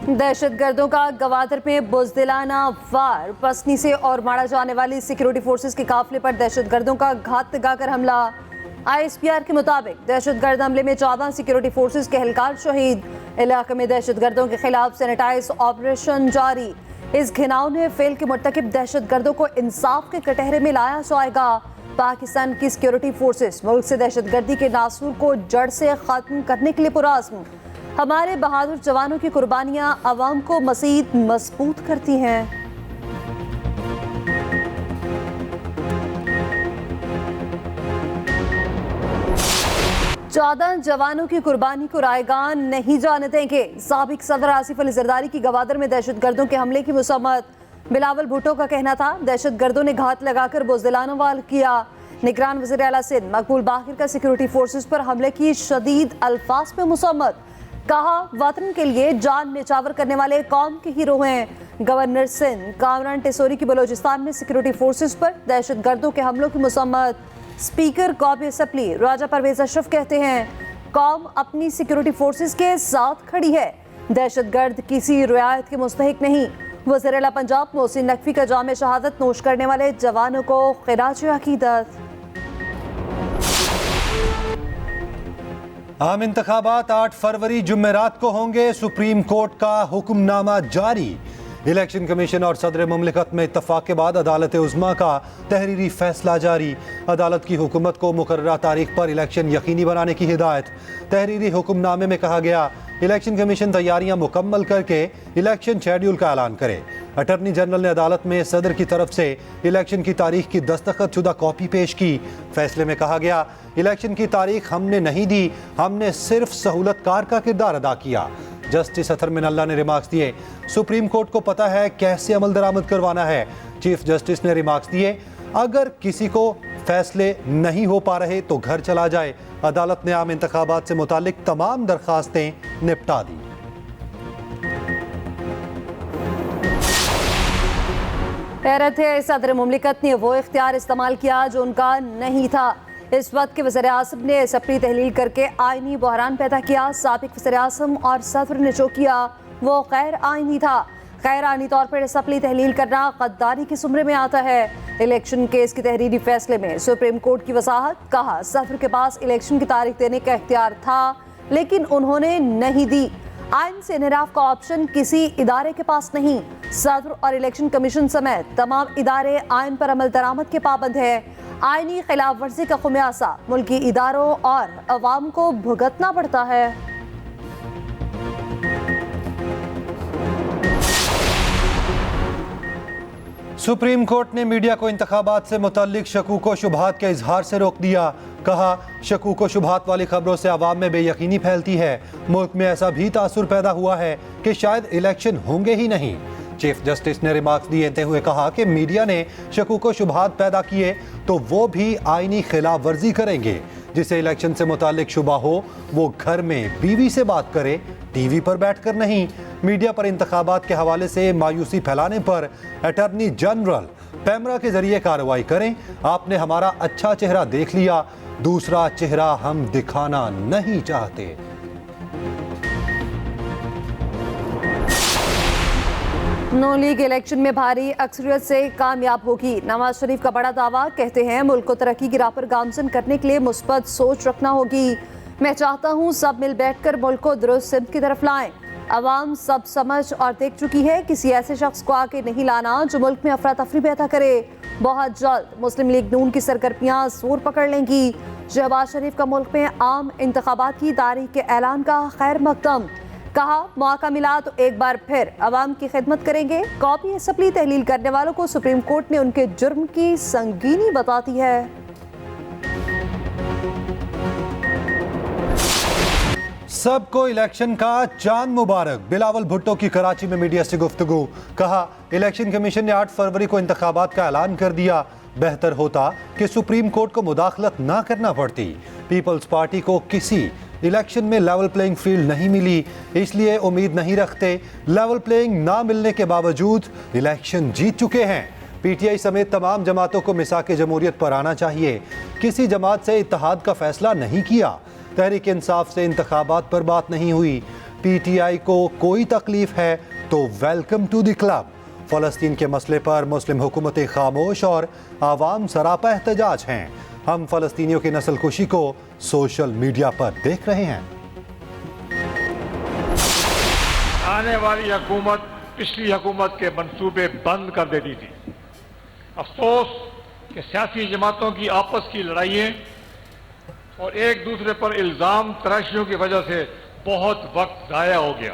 दहशत गर्दों का गवादर में बुज़दिलाना वार, पसनी से और मारा जाने वाली सिक्योरिटी फोर्सेस के काफिले पर दहशत गर्दों का घात लगाकर हमला। ISPR के मुताबिक दहशत गर्द हमले में 14 सिक्योरिटी फोर्सेस के एहलकार शहीद। इलाके में दहशत गर्दों के खिलाफ सैनिटाइज ऑपरेशन जारी। इस घिनौने फेल के मुर्तकिब दहशत गर्दों को इंसाफ के कटहरे में लाया जाएगा। पाकिस्तान की सिक्योरिटी फोर्सेस मुल्क से दहशत गर्दी के नासूर को जड़ से खत्म करने के लिए पुरअज़्म। हमारे बहादुर जवानों की कुर्बानियां अवाम को मज़ीद मजबूत करती हैं। 14 जवानों की कुर्बानी को रायगान नहीं जाने देंगे। साबिक सदर आसिफ अली जरदारी की गवादर में दहशत गर्दों के हमले की मुसम्मत। बिलावल भुट्टो का कहना था दहशत गर्दों ने घात लगाकर बुज़दिलाना वार किया। निगरान वज़ीर आला सिंध मकबूल बाकिर का सिक्योरिटी फोर्सेस पर हमले की शदीद अल्फाज में मुसम्मत। कहा वतन के लिए जान निछावर करने वाले कौम के हीरो हैं। गवर्नर सिंध कामरान टेसोरी की बलोचिस्तान में सिक्योरिटी फोर्सेस पर दहशत गर्दों के हमलों की मुसम्मत। स्पीकर कौमी असम्बली राजा परवेज अशरफ कहते हैं कौम अपनी सिक्योरिटी फोर्सेस के साथ खड़ी है। दहशत गर्द किसी रियायत के मुस्तहिक नहीं। वज़ीर आला पंजाब मोहसिन नकवी का जाम शहादत नोश करने वाले जवानों को खिराज अकीदत। आम इंतखाबात 8 फरवरी जुमेरात को होंगे। सुप्रीम कोर्ट का हुक्मनामा जारी। इलेक्शन कमीशन और सदर मुमलिकत में इत्तफाक के बाद अदालत उज़्मा का तहरीरी फैसला जारी। अदालत की हुकूमत को मुकर्ररा तारीख पर इलेक्शन यकीनी बनाने की हिदायत। तहरीरी हुक्मनामे में कहा गया इलेक्शन कमीशन तैयारियां मुकम्मल करके इलेक्शन शेड्यूल का ऐलान करे। अटॉर्नी जनरल ने अदालत में सदर की तरफ से इलेक्शन की तारीख की दस्तखत शुदा कॉपी पेश की। फैसले में कहा गया इलेक्शन की तारीख हमने नहीं दी, हमने सिर्फ सहूलतकार का किरदार अदा किया। जस्टिस अतहर मिनल्ला ने रिमार्क्स दिए सुप्रीम कोर्ट को पता है कैसे अमल दरामद करवाना है। चीफ जस्टिस ने रिमार्क्स दिए अगर किसी को फैसले नहीं हो पा रहे तो घर चला जाए। अदालत ने आम इंतखाबात से मुतालिक तमाम दरखास्तें निपटा दी। हैरत है सदर मुमलिकत ने वो इख्तियार इस्तेमाल किया जो उनका नहीं था। इस वक्त के वज़ीर आज़म ने असम्बली तहलील करके आइनी बहरान पैदा किया। साबिक वज़ीर आज़म और सदर ने जो किया वो गैर आइनी था। गैर आइनी तौर पर असम्बली तहलील करना गद्दारी के ज़ुमरे में आता है। इलेक्शन केस की तहरीरी फैसले में सुप्रीम कोर्ट की वजाहत। कहा सदर के पास इलेक्शन की तारीख देने का इख्तियार था लेकिन उन्होंने नहीं दी। आइन से इनहराफ का ऑप्शन किसी इदारे के पास नहीं। सदर और इलेक्शन कमीशन समेत तमाम इदारे आइन पर अमल दरामद के पाबंद है। आइनी खिलाफ वर्जी का खुमियासा मुल्की इदारों और अवाम को भुगतना पड़ता है। सुप्रीम कोर्ट ने मीडिया को इंतखाबात से मुताल्लिक शकूक व शुबहात के इजहार से रोक दिया। कहा शकूक व शुबहात वाली खबरों से आवाम में बेयकीनी फैलती है। मुल्क में ऐसा भी तासुर पैदा हुआ है कि शायद इलेक्शन होंगे ही नहीं। चीफ जस्टिस ने रिमार्क्स देते हुए कहा कि मीडिया ने शकूक व शुबहात पैदा किए तो वो भी आइनी खिलाफ वर्जी करेंगे। जिसे इलेक्शन से मुताल्लिक शुबा हो वो घर में बीवी से बात करे, टीवी पर बैठकर नहीं। मीडिया पर इंतखाबात के हवाले से मायूसी फैलाने पर अटॉर्नी जनरल पैमरा के जरिए कार्रवाई करें। आपने हमारा अच्छा चेहरा देख लिया, दूसरा चेहरा हम दिखाना नहीं चाहते। नून लीग इलेक्शन में भारी अक्सरियत से कामयाब होगी। नवाज शरीफ का बड़ा दावा। कहते हैं मुल्क को तरक्की की राह पर गामजन करने के लिए मुस्बत सोच रखना होगी। मैं चाहता हूँ सब मिल बैठकर मुल्क को दुरुस्त सिमत की तरफ लाएं। अवाम सब समझ और देख चुकी है, किसी ऐसे शख्स को आके नहीं लाना जो मुल्क में अफरा तफरी पैदा करे। बहुत जल्द मुस्लिम लीग नून की सरगर्मियाँ जोर पकड़ लेंगी। शहबाज शरीफ का मुल्क में आम इंतखाबात की तारीख के ऐलान का खैर मकदम। कहा मौका मिला तो एक बार फिर अवाम की खिदमत करेंगे। कॉपी असम्बली तहलील करने वालों को सुप्रीम कोर्ट ने उनके जुर्म की संगीनी बताती है। सबको इलेक्शन का चांद मुबारक। बिलावल भुट्टो की कराची में मीडिया से गुफ्तगू। कहा इलेक्शन कमीशन ने 8 फरवरी को इंतखाबात का ऐलान कर दिया। बेहतर होता कि सुप्रीम कोर्ट को मुदाखलत ना करना पड़ती। पीपल्स पार्टी को किसी इलेक्शन में लेवल प्लेइंग फील्ड नहीं मिली, इसलिए उम्मीद नहीं रखते। लेवल प्लेइंग ना मिलने के बावजूद इलेक्शन जीत चुके हैं। पीटीआई समेत तमाम जमातों को मिसाक जमहूरियत पर आना चाहिए। किसी जमात से इत्तेहाद का फैसला नहीं किया। तहरीक इंसाफ से इंतखाबात पर बात नहीं हुई। PTI को कोई तकलीफ है तो वेलकम टू द क्लब। फ़लस्तीन के मसले पर मुस्लिम हुकूमतें खामोश और आवाम सरापा एहतजाज हैं। हम फ़लस्तीनियों की नस्ल कुशी को सोशल मीडिया पर देख रहे हैं। आने वाली हुकूमत पिछली हुकूमत के मंसूबे बंद कर देती थी। अफसोस कि सियासी जमातों की आपस की लड़ाइयाँ और एक दूसरे पर इल्ज़ाम तराशियों की वजह से बहुत वक्त ज़ाया हो गया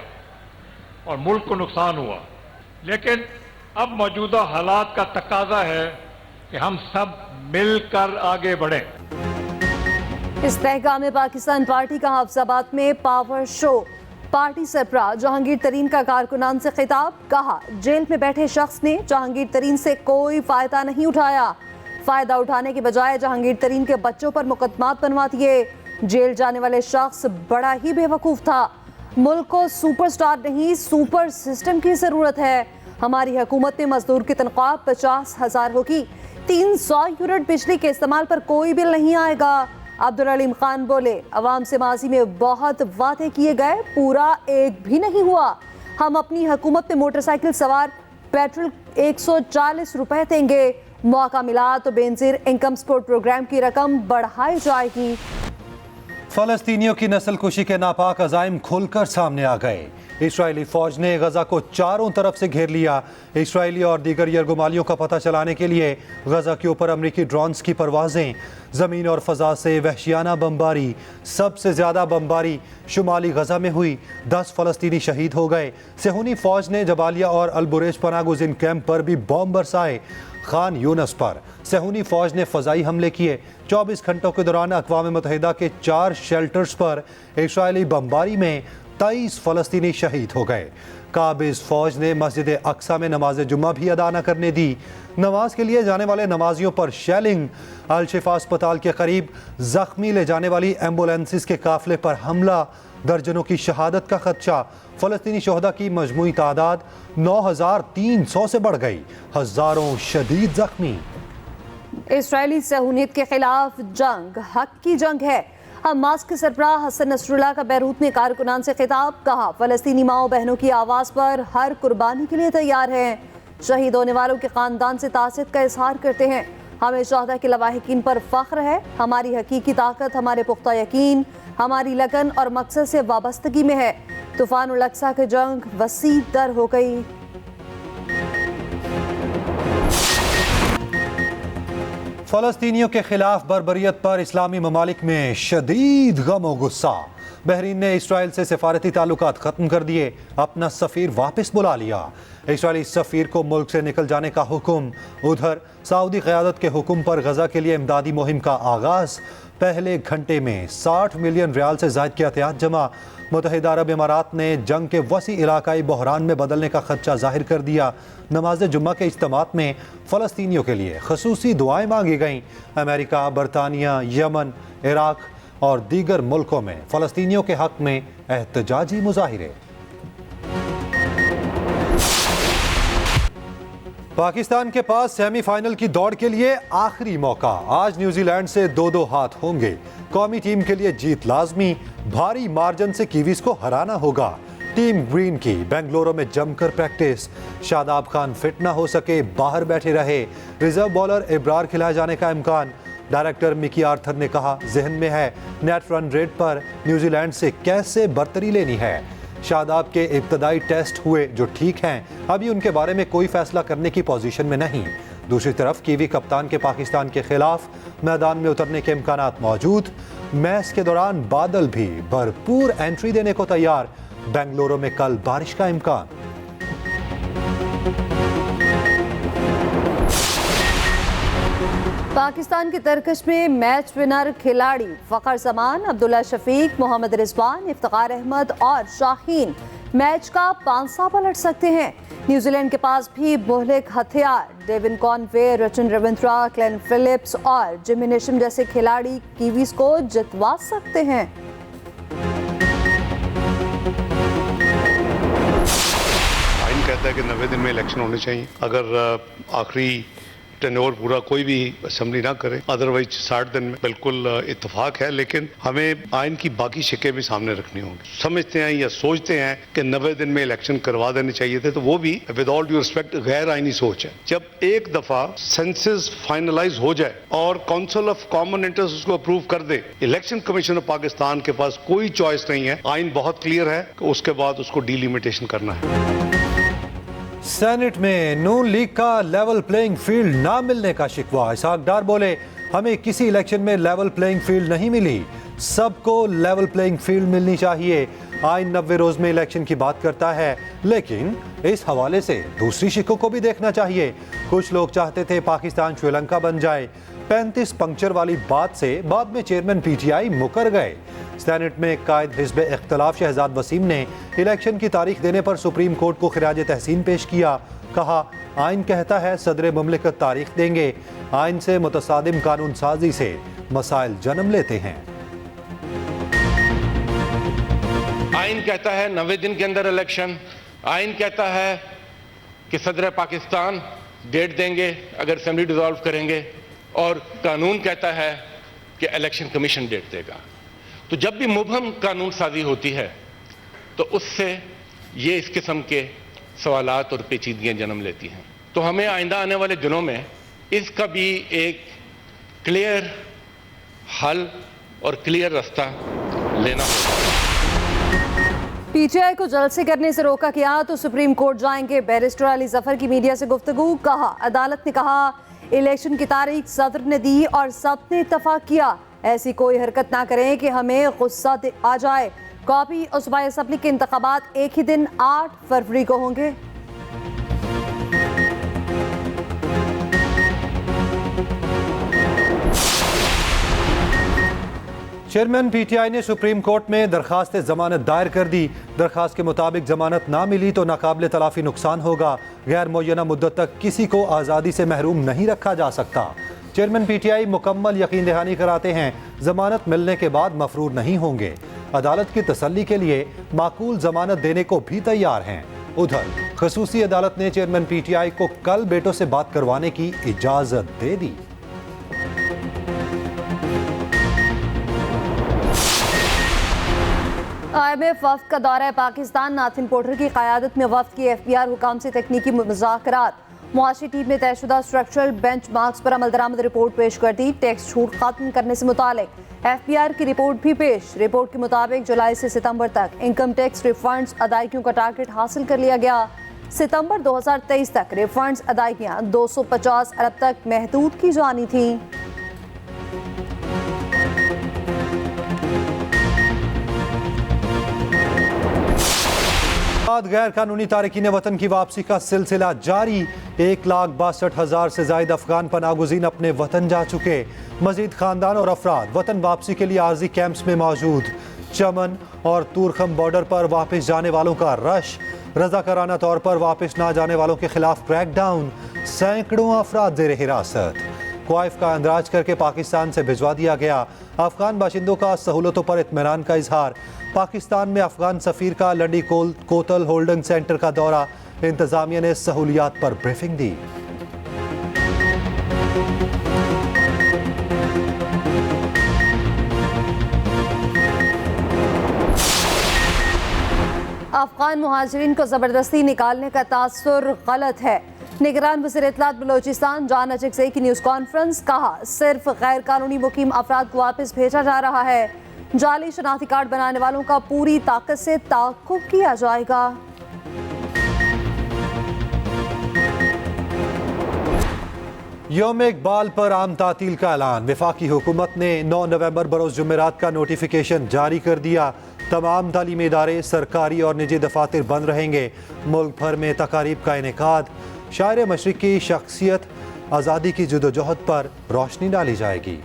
और मुल्क को नुकसान हुआ। लेकिन अब मौजूदा हालात का तकाजा है कि हम सब मिलकर आगे बढ़ें। इस तहखाम में पाकिस्तान पार्टी का हफ्साबाद में पावर शो। पार्टी सरबराह जहांगीर तरीन का कारकुनान से खिताब, कहा जेल में बैठे शख्स ने जहांगीर तरीन से कोई फायदा नहीं उठाया। फायदा उठाने के बजाय जहांगीर तरीन के बच्चों पर मुकदमात बनवा दिए। जेल जाने वाले शख्स बड़ा ही बेवकूफ था। मुल्क को सुपरस्टार नहीं सुपर सिस्टम की जरूरत है। हमारी हुकूमत में मजदूर की तनख्वाह 50,000 होगी। 300 यूनिट बिजली के इस्तेमाल पर कोई बिल नहीं आएगा। अब्दुल अलीम खान बोले, अवाम से माजी में बहुत वादे किए गए, पूरा एक भी नहीं हुआ। हम अपनी हुकूमत में मोटरसाइकिल सवार पेट्रोल 140 रुपए देंगे। मौका मिला तो बेनजीर इनकम सपोर्ट प्रोग्राम की रकम बढ़ाई जाएगी। फ़लस्तीनियों की नस्ल कुशी के नापाक अज़ाइम खुलकर सामने आ गए। इस्राएली फ़ौज ने गज़ा को चारों तरफ से घेर लिया। इस्राएली और दीगर यरगुमालियों का पता चलाने के लिए गज़ा के ऊपर अमरीकी ड्रोन्स की परवाज़ें, ज़मीन और फ़ज़ा से वहशियाना बमबारी। सबसे ज़्यादा बमबारी शुमाली गज़ा में हुई। 10 फ़लस्तीनी शहीद हो गए। सेहूनी फ़ौज ने जबालिया और अलबुरेज पनागुज़िन कैंप पर भी बम बरसाए। खान यूनस पर सेहूनी फ़ौज ने फ़ज़ाई हमले किए। 24 घंटों के दौरान अक़वाम मुत्तहिदा के 4 शेल्टर्स पर इस्राएली बमबारी में 23 फ़लस्तीनी शहीद हो गए। काबिज़ फ़ौज ने मस्जिद अक्सा में नमाज जुम्मा भी अदा न करने दी। नमाज के लिए जाने वाले नमाजियों पर शेलिंग। अल शिफा अस्पताल के करीब ज़ख्मी ले जाने वाली एम्बुलेंसेस के काफ़िले पर हमला। दर्जनों की शहादत का खदशा। फ़लस्तीनी शोहदा की मजमूई तादाद 9,300 से बढ़ गई। हज़ारों शदीद ज़ख्मी। इस्राएली सहूनियत के खिलाफ जंग हक की जंग है। हमास के सरबराह हसन नसरुल्लाह का बैरूत में कारकुनान से खिताब, कहा फ़लस्तीनी माओ बहनों की आवाज़ पर हर कुर्बानी के लिए तैयार हैं। शहीद होने वालों के ख़ानदान से तासीर का इजहार करते हैं। हमें शहदा के लवाहिकीन पर फ़ख्र है। हमारी हकीकी ताकत हमारे पुख्ता यकीन, हमारी लगन और मकसद से वाबस्तगी में है। तूफ़ान उल अक्सा की जंग वसी दर हो गई। फ़लस्तीनियों के खिलाफ बर्बरियत पर इस्लामी ममालिक में शदीद गम और गुस्सा। बहरीन ने इसराइल से सिफारती ताल्लुकात ख़त्म कर दिए। अपना सफ़ीर वापस बुला लिया। इसराइली सफ़ीर को मुल्क से निकल जाने का हुक्म। उधर सऊदी क़यादत के हुक्म पर गज़ा के लिए इमदादी मुहिम का आगाज़। पहले घंटे में 60 मिलियन रियाल से ज़ायद की एहतियात जमा। मुत्तहिदा अरब इमारात ने जंग के वसी इलाकाई बहरान में बदलने का खदशा जाहिर कर दिया। नमाज जुम्मा के इज्तिमात में फ़लस्तीनियों के लिए खसूसी दुआएं मांगी गईं। अमेरिका, बरतानिया, यमन, इराक और दीगर मुल्कों में फ़लस्तीनियों के हक़ में एहतजाजी मुज़ाहिरे। पाकिस्तान के पास सेमीफाइनल की दौड़ के लिए आखिरी मौका। आज न्यूजीलैंड से 2-2 हाथ होंगे। कौमी टीम के लिए जीत लाजमी। भारी मार्जिन से कीवीज को हराना होगा। टीम ग्रीन की बेंगलुरु में जमकर प्रैक्टिस। शादाब खान फिट ना हो सके, बाहर बैठे रहे। रिजर्व बॉलर इब्रार खिलाए जाने का इम्कान। डायरेक्टर मिकी आर्थर ने कहा जहन में है नेट रन रेट पर न्यूजीलैंड से कैसे बरतरी लेनी है। शादाब के इब्तदाई टेस्ट हुए जो ठीक हैं, अभी उनके बारे में कोई फैसला करने की पोजीशन में नहीं। दूसरी तरफ कीवी कप्तान के पाकिस्तान के खिलाफ मैदान में उतरने के इम्कानात मौजूद। मैच के दौरान बादल भी भरपूर एंट्री देने को तैयार। बेंगलुरु में कल बारिश का इम्कान। पाकिस्तान की तरकश में मैच विनर खिलाड़ी फ़खर जमान, अब्दुल्ला शफीक, मोहम्मद रिजवान, इफ्तिखार अहमद और शाहीन मैच का पांसा पलट सकते हैं। न्यूजीलैंड के पास भी मोहलिक हथियार Devon Conway, Rachin Ravindra, Glenn Phillips और जिमी नेशम जैसे खिलाड़ी कीवीज को जितवा सकते हैं। आइन कहता है कि 90 दिन में इलेक्शन होने चाहिए। अगर आखिरी टेन्योर पूरा कोई भी असेंबली ना करे, अदरवाइज 60 दिन में बिल्कुल इत्तेफाक है, लेकिन हमें आइन की बाकी शिकें भी सामने रखनी होंगी। समझते हैं या सोचते हैं कि 90 दिन में इलेक्शन करवा देने चाहिए थे, तो वो भी विद ऑल ड्यू रिस्पेक्ट गैर आइनी सोच है। जब एक दफा सेंसस फाइनलाइज हो जाए और काउंसिल ऑफ कॉमन इंटरेस्ट उसको अप्रूव कर दे, इलेक्शन कमीशन ऑफ पाकिस्तान के पास कोई चॉइस नहीं है। आइन बहुत क्लियर है कि उसके बाद उसको डिलिमिटेशन करना है। सेनेट में नून लीग का लेवल प्लेइंग फील्ड ना मिलने का शिकवा। इसहाक डार बोले, हमें किसी इलेक्शन में लेवल प्लेइंग फील्ड नहीं मिली, सबको लेवल प्लेइंग फील्ड मिलनी चाहिए। आइन 90 रोज में इलेक्शन की बात करता है, लेकिन इस हवाले से दूसरी शिकों को भी देखना चाहिए। कुछ लोग चाहते थे पाकिस्तान श्रीलंका बन जाए। 35 पंक्चर वाली बात से बाद में चेयरमैन पीटीआई मुकर गए। सेनेट में कायद हिज़्ब इख्तिलाफ शहजाद वसीम ने इलेक्शन की तारीख देने पर सुप्रीम कोर्ट को खिराज तहसीन पेश किया। कहा, आइन कहता है सदर मुमलिकत तारीख देंगे, आइन से मुतसादिम कानून साजी से मसाइल जन्म लेते हैं। आइन कहता है 90 दिन के अंदर इलेक्शन, आइन कहता है कि सदर पाकिस्तान डेट देंगे अगर असेंबली डिसॉल्व करेंगे, और कानून कहता है कि इलेक्शन कमीशन डेट देगा। तो जब भी मुबहम कानून साजी होती है तो उससे ये इस किस्म के सवालात और पेचीदगियाँ जन्म लेती हैं। तो हमें आइंदा आने वाले दिनों में इसका भी एक क्लियर हल और क्लियर रास्ता लेना होगा। पीटीआई को जलसे करने से रोका गया तो सुप्रीम कोर्ट जाएंगे। बैरिस्टर अली जफर की मीडिया से गुफ्तगू। कहा, अदालत ने कहा इलेक्शन की तारीख सदर ने दी और सबने इत्तफाक किया, ऐसी कोई हरकत ना करें कि हमें गुस्सा आ जाए। कॉपी और सूबाई असेंबली के इंतखाबात एक ही दिन 8 फरवरी को होंगे। चेयरमैन पीटीआई ने सुप्रीम कोर्ट में दरखास्त जमानत दायर कर दी। दरखास्त के मुताबिक जमानत ना मिली तो नाकाबिल तलाफी नुकसान होगा। गैर मुअय्यना मुद्दत तक किसी को आज़ादी से महरूम नहीं रखा जा सकता। चेयरमैन पीटीआई मुकम्मल यकीन दहानी कराते हैं, जमानत मिलने के बाद मफरूर नहीं होंगे। अदालत की तसल्ली के लिए माकूल जमानत देने को भी तैयार हैं। उधर खसूसी अदालत ने चेयरमैन पीटीआई को कल बेटों से बात करवाने की इजाज़त दे दी। IMF वफ्द का दौरा है पाकिस्तान। नाथिन पोर्टर की क़यादत में वफ्द की FPR हुकाम से तकनीकी मुज़ाकरात। मुआशी टीम ने तयशुदा स्ट्रक्चरल बेंच मार्क्स पर अमल दरामद रिपोर्ट पेश कर दी। टैक्स छूट खत्म करने से मुतालिक FPR की रिपोर्ट भी पेश। रिपोर्ट के मुताबिक जुलाई से सितंबर तक इनकम टैक्स रिफंड्स अदायगियों का टारगेट हासिल कर लिया गया। सितंबर 2023 तक रिफंड्स अदायगियाँ 250 अरब तक महदूद की जानी थी। गैर कानूनी तारकीन वतन की वापसी का सिलसिला जारी। 1,62,000 से ज्यादा अफगान पनागुज़ीन अपने वतन जा चुके। मजीद खानदान और अफराद वतन वापसी के लिए आर्जी कैंप्स में मौजूद। चमन और तूरखम बॉर्डर पर वापस जाने वालों का रश। रजाकाराना तौर पर वापस ना जाने वालों के खिलाफ क्रैकडाउन। सैकड़ों अफराद ज़ेर हिरासत। क्वाइफ का अंदराज करके पाकिस्तान से भिजवा दिया गया। अफगान बाशिंदों का सहूलतों पर इत्मीनान का इजहार। पाकिस्तान में अफगान सफीर का लंडी कोतल होल्डिंग सेंटर का दौरा। इंतजामिया ने सहूलियात पर ब्रीफिंग दी। अफगान मुहाजिरीन को ज़बरदस्ती निकालने का तासुर गलत है। निगरान वज़ीर इत्तलात बलोचिस्तान जान अचकज़ई की न्यूज़ कॉन्फ्रेंस। कहा, सिर्फ गैर कानूनी मुकीम अफराद को वापस भेजा जा रहा है। जाली शनाख्ती कार्ड बनाने वालों का पूरी ताकत से ताक़ुब किया जाएगा। यौम इकबाल पर आम तातील का ऐलान। वफाकी हुकूमत ने 9 नवंबर बरोज़ जुमेरात का नोटिफिकेशन जारी कर दिया। तमाम तालीमी इदारे सरकारी और निजी दफातर बंद रहेंगे। मुल्क भर में तकारीब का इनेकाद। शायर मशरिक़ की शख्सियत आज़ादी की जदोजहद पर रोशनी डाली जाएगी।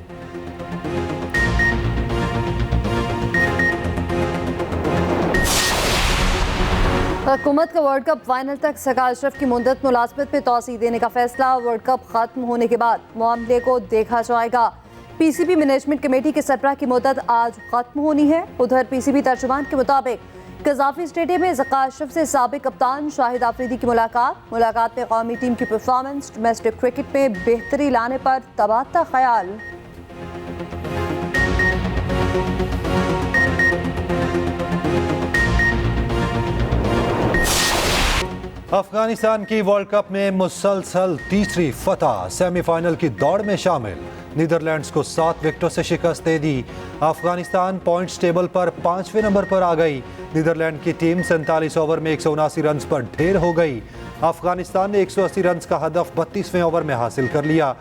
हुकूमत का वर्ल्ड कप फाइनल तक सका अशरफ की मुद्दत मुलाजमत में तोसी देने का फैसला। वर्ल्ड कप खत्म होने के बाद मामले को देखा जाएगा। PCB मैनेजमेंट कमेटी के सरबराह की मुद्दत आज खत्म होनी है। उधर PCB तर्जुमान के मुताबिक قذافی اسٹیڈیم میں ذکا اشرف سے سابق کپتان شاہد آفریدی کی ملاقات میں قومی ٹیم کی پرفارمنس، ڈومیسٹک کرکٹ میں بہتری لانے پر تبادلہ خیال۔ افغانستان کی ورلڈ کپ میں مسلسل تیسری فتح، سیمی فائنل کی دوڑ میں شامل، نیدرلینڈز کو 7 وکٹوں سے شکست دے دی۔ افغانستان پوائنٹس ٹیبل پر 5ویں نمبر پر آ گئی۔ نیدرلینڈ کی ٹیم 47 اوور میں 179 رنز پر ڈھیر ہو گئی۔ افغانستان نے 180 رنز کا ہدف 32ویں اوور میں حاصل کر لیا۔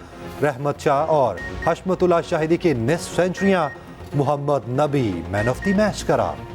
رحمت شاہ اور حشمت اللہ شاہدی کی نصف سینچریاں، محمد نبی مین آف دی میچ قرار۔